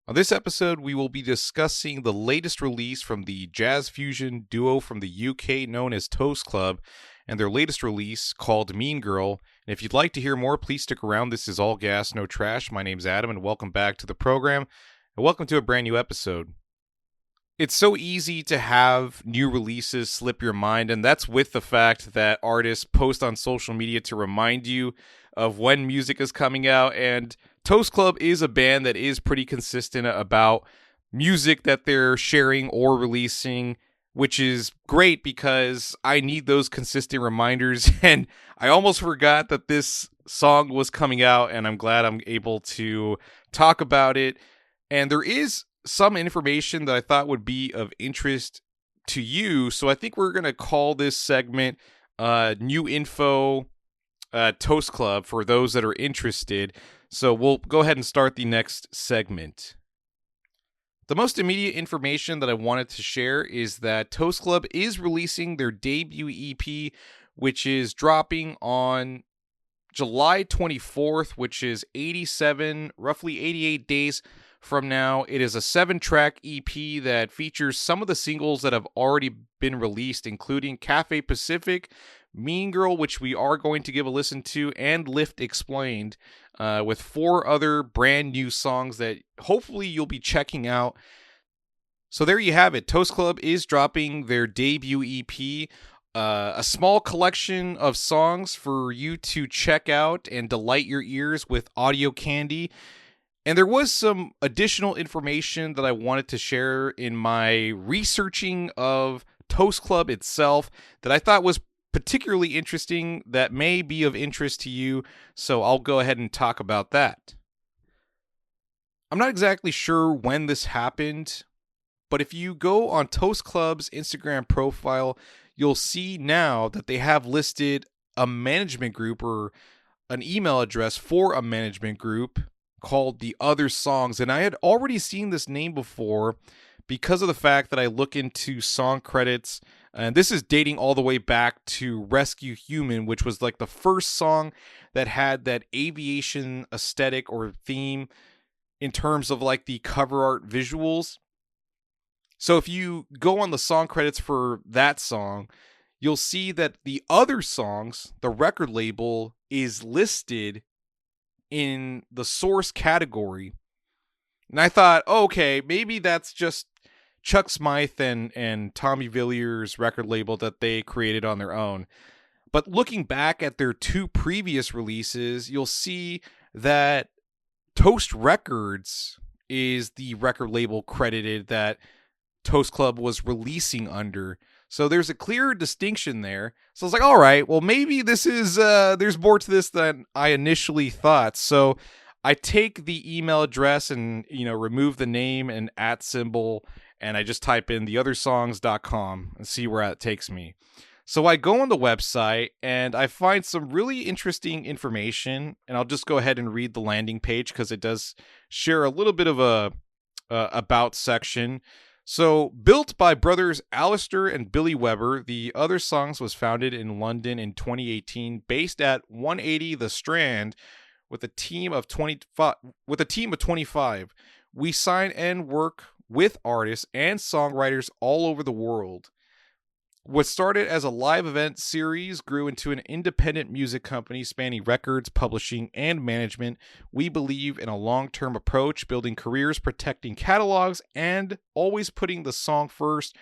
On this episode, we will be discussing the latest release from the jazz fusion duo from the UK known as Toast Club and their latest release called Mean Girl. And if you'd like to hear more, please stick around. This is All Gas, No Trash. My name's Adam, and welcome back to the program, and welcome to a brand new episode. It's so easy to have new releases slip your mind, and that's with the fact that artists post on social media to remind you of when music is coming out. And Toast Club is a band that is pretty consistent about music that they're sharing or releasing, which is great because I need those consistent reminders. And I almost forgot that this song was coming out, and I'm glad I'm able to talk about it. And there is some information that I thought would be of interest to you. So I think we're going to call this segment New Info Toast Club for those that are interested. So we'll go ahead and start the next segment. The most immediate information that I wanted to share is that Toast Club is releasing their debut EP, which is dropping on July 24th, which is roughly 88 days from now. It is a 7-track EP that features some of the singles that have already been released, including Cafe Pacific, Mean Girl, which we are going to give a listen to, and Lift Explained, with 4 other brand new songs that hopefully you'll be checking out. So there you have it. Toast Club is dropping their debut EP, a small collection of songs for you to check out and delight your ears with audio candy. And there was some additional information that I wanted to share in my researching of Toast Club itself that I thought was particularly interesting, that may be of interest to you. So I'll go ahead and talk about that. I'm not exactly sure when this happened, but if you go on Toast Club's Instagram profile, you'll see now that they have listed a management group or an email address for a management group called The Other Songs. And I had already seen this name before because of the fact that I look into song credits. And this is dating all the way back to Rescue Human, which was like the first song that had that aviation aesthetic or theme in terms of like the cover art visuals. So if you go on the song credits for that song, you'll see that The Other Songs, the record label, is listed in the source category. And I thought, okay, maybe that's just Chuck Smythe and Tommy Villiers' record label that they created on their own. But looking back at their 2 previous releases, you'll see that Toast Records is the record label credited that Toast Club was releasing under. So there's a clear distinction there. So I was like, all right, well, maybe this is, there's more to this than I initially thought. So I take the email address and, remove the name and @ symbol, and I just type in theothersongs.com and see where that takes me. So I go on the website and I find some really interesting information, and I'll just go ahead and read the landing page because it does share a little bit of a about section. So, built by brothers Alistair and Billy Weber, The Other Songs was founded in London in 2018, based at 180 The Strand, with a team of 25. We sign and work with artists and songwriters all over the world. What started as a live event series grew into an independent music company spanning records, publishing, and management. We believe in a long-term approach, building careers, protecting catalogs, and always putting the song first.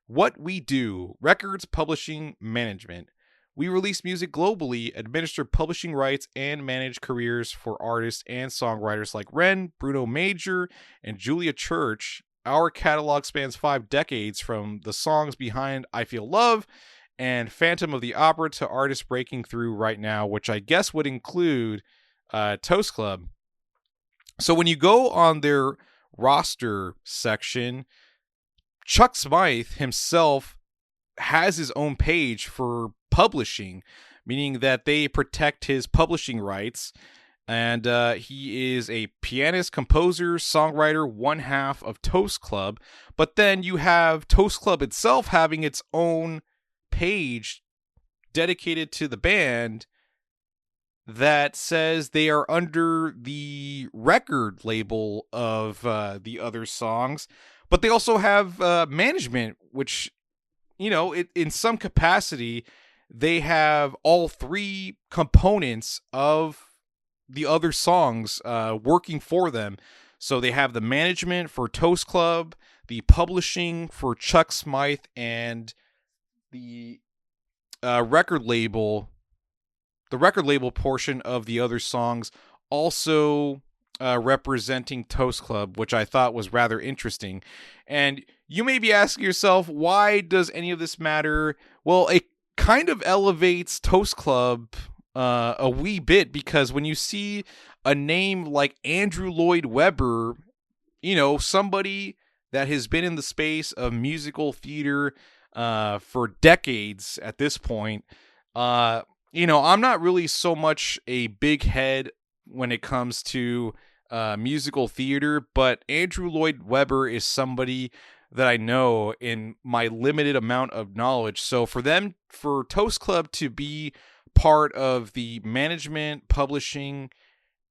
What we do: records, publishing, management. We release music globally, administer publishing rights, and manage careers for artists and songwriters like Ren, Bruno Major, and Julia Church. Our catalog spans 5 decades, from the songs behind I Feel Love and Phantom of the Opera to artists breaking through right now, which I guess would include Toast Club. So when you go on their roster section, Chuck Smythe himself has his own page for publishing, meaning that they protect his publishing rights. And he is a pianist, composer, songwriter, one half of Toast Club. But then you have Toast Club itself having its own page dedicated to the band that says they are under the record label of the other songs, but they also have management, which, in some capacity, they have all three components of the other songs working for them. So they have the management for Toast Club, the publishing for Chuck Smythe, and the record label, the record label portion of the other songs also representing Toast Club, which I thought was rather interesting. And you may be asking yourself, why does any of this matter? Well, it kind of elevates Toast Club a wee bit, because when you see a name like Andrew Lloyd Webber, somebody that has been in the space of musical theater for decades at this point, I'm not really so much a big head when it comes to musical theater, but Andrew Lloyd Webber is somebody that I know in my limited amount of knowledge. So for Toast Club to be part of the management, publishing,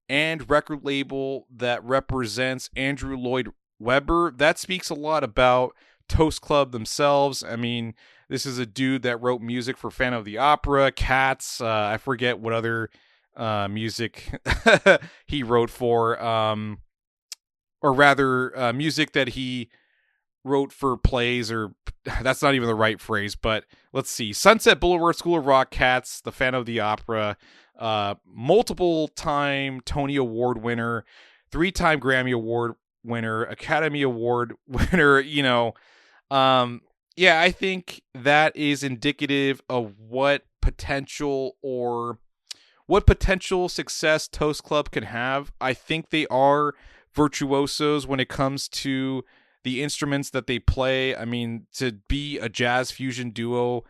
and record label that represents Andrew Lloyd Webber, that speaks a lot about Toast Club themselves. I mean, this is a dude that wrote music for Phantom of the Opera, Cats, I forget what other music he wrote for, or rather music that he wrote for plays, or that's not even the right phrase, but let's see. Sunset Boulevard, School of Rock, Cats, The Phantom of the Opera, multiple time Tony Award winner, 3-time Grammy Award winner, Academy Award winner, yeah, I think that is indicative of what potential success Toast Club can have. I think they are virtuosos when it comes to the instruments that they play. I mean, to be a jazz fusion duo,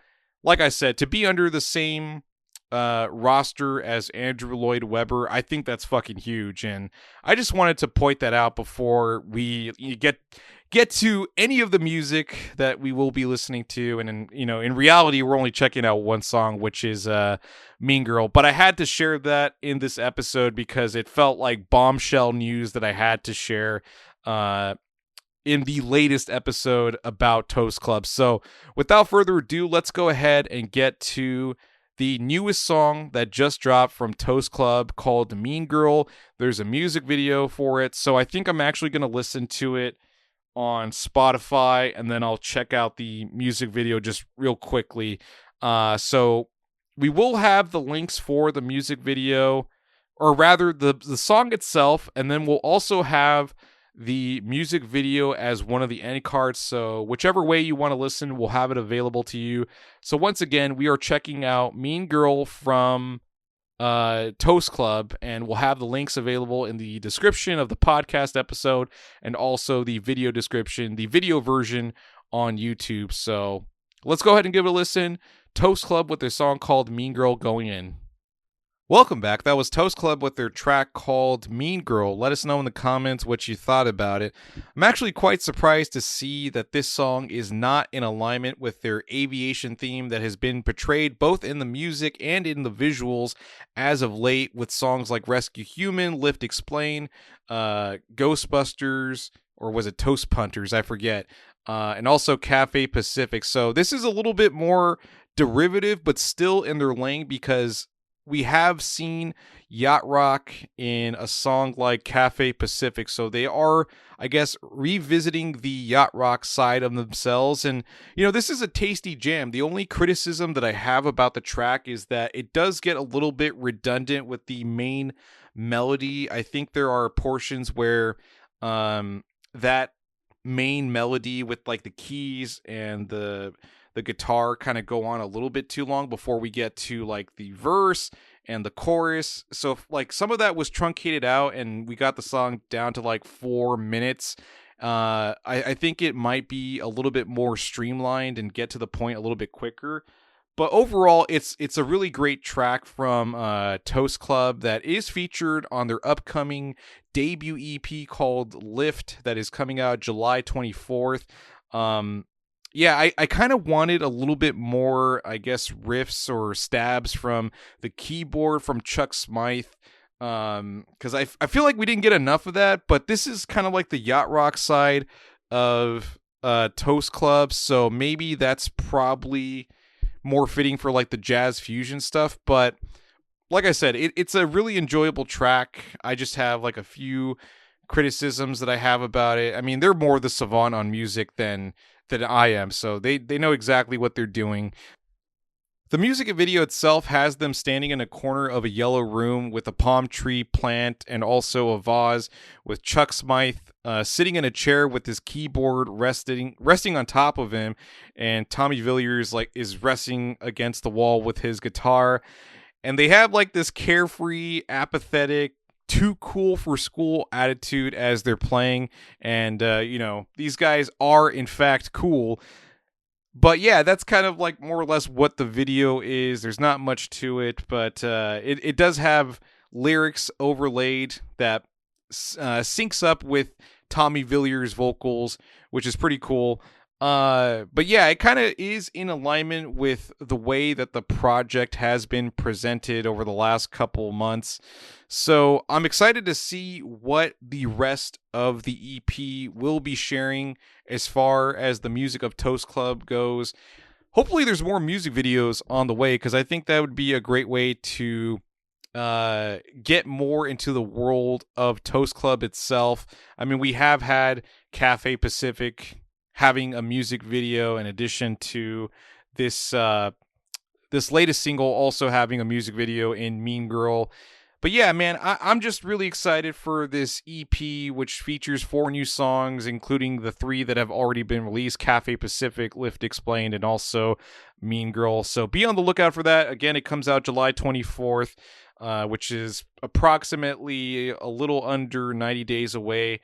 like I said, to be under the same roster as Andrew Lloyd Webber, I think that's fucking huge. And I just wanted to point that out before we get to any of the music that we will be listening to. And in reality, we're only checking out one song, which is Mean Girl. But I had to share that in this episode because it felt like bombshell news that I had to share in the latest episode about Toast Club. So without further ado, let's go ahead and get to the newest song that just dropped from Toast Club called Mean Girl. There's a music video for it, so I think I'm actually going to listen to it on Spotify, and then I'll check out the music video just real quickly. So we will have the links for the music video, or rather the song itself, and then we'll also have the music video as one of the end cards. So whichever way you want to listen, we'll have it available to you. So once again, we are checking out Mean Girl from Toast Club, and we'll have the links available in the description of the podcast episode, and also the video description, the video version on YouTube. So let's go ahead and give it a listen. Toast Club with their song called Mean Girl going in. Welcome back. That was Toast Club with their track called Mean Girl. Let us know in the comments what you thought about it. I'm actually quite surprised to see that this song is not in alignment with their aviation theme that has been portrayed both in the music and in the visuals as of late, with songs like Rescue Human, Lift Explain, Ghostbusters, or was it Toast Punters? I forget. And also Cafe Pacific. So this is a little bit more derivative, but still in their lane, because we have seen Yacht Rock in a song like Cafe Pacific. So they are, I guess, revisiting the Yacht Rock side of themselves. And, this is a tasty jam. The only criticism that I have about the track is that it does get a little bit redundant with the main melody. I think there are portions where that main melody with like the keys and the guitar kind of go on a little bit too long before we get to like the verse and the chorus. So like some of that was truncated out, and we got the song down to like 4 minutes. I think it might be a little bit more streamlined and get to the point a little bit quicker. But overall, it's a really great track from Toast Club that is featured on their upcoming debut EP called Lift that is coming out July 24th. yeah, I kind of wanted a little bit more, I guess, riffs or stabs from the keyboard from Chuck Smythe. Because I feel like we didn't get enough of that, but this is kind of like the yacht rock side of Toast Club, so maybe that's probably more fitting for like the jazz fusion stuff. But like I said, it's a really enjoyable track. I just have like a few criticisms that I have about it. I mean, they're more the savant on music than I am, so they know exactly what they're doing. The music video itself has them standing in a corner of a yellow room with a palm tree plant and also a vase, with Chuck Smythe sitting in a chair with his keyboard resting on top of him, and Tommy Villiers like is resting against the wall with his guitar. And they have like this carefree, apathetic, too cool for school attitude as they're playing. And these guys are in fact cool. But yeah, that's kind of like more or less what the video is. There's not much to it, but it does have lyrics overlaid that syncs up with Tommy Villiers' vocals, which is pretty cool. But yeah, it kind of is in alignment with the way that the project has been presented over the last couple months. So I'm excited to see what the rest of the EP will be sharing as far as the music of Toast Club goes. Hopefully, there's more music videos on the way, because I think that would be a great way to get more into the world of Toast Club itself. I mean, we have had Cafe Pacific having a music video in addition to this this latest single also having a music video in Mean Girl. But yeah, man, I'm just really excited for this EP, which features 4 new songs, including the 3 that have already been released: Cafe Pacific, Lift Explained, and also Mean Girl. So be on the lookout for that. Again, it comes out July 24th, which is approximately a little under 90 days away.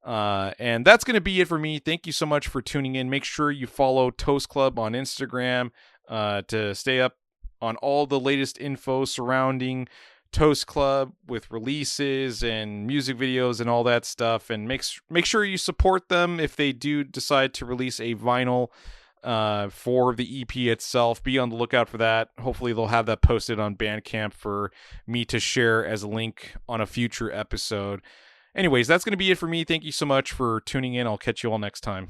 And that's going to be it for me. Thank you so much for tuning in. Make sure you follow Toast Club on Instagram to stay up on all the latest info surrounding Toast Club with releases and music videos and all that stuff. And make sure you support them if they do decide to release a vinyl for the EP itself. Be on the lookout for that. Hopefully they'll have that posted on Bandcamp for me to share as a link on a future episode. Anyways, that's going to be it for me. Thank you so much for tuning in. I'll catch you all next time.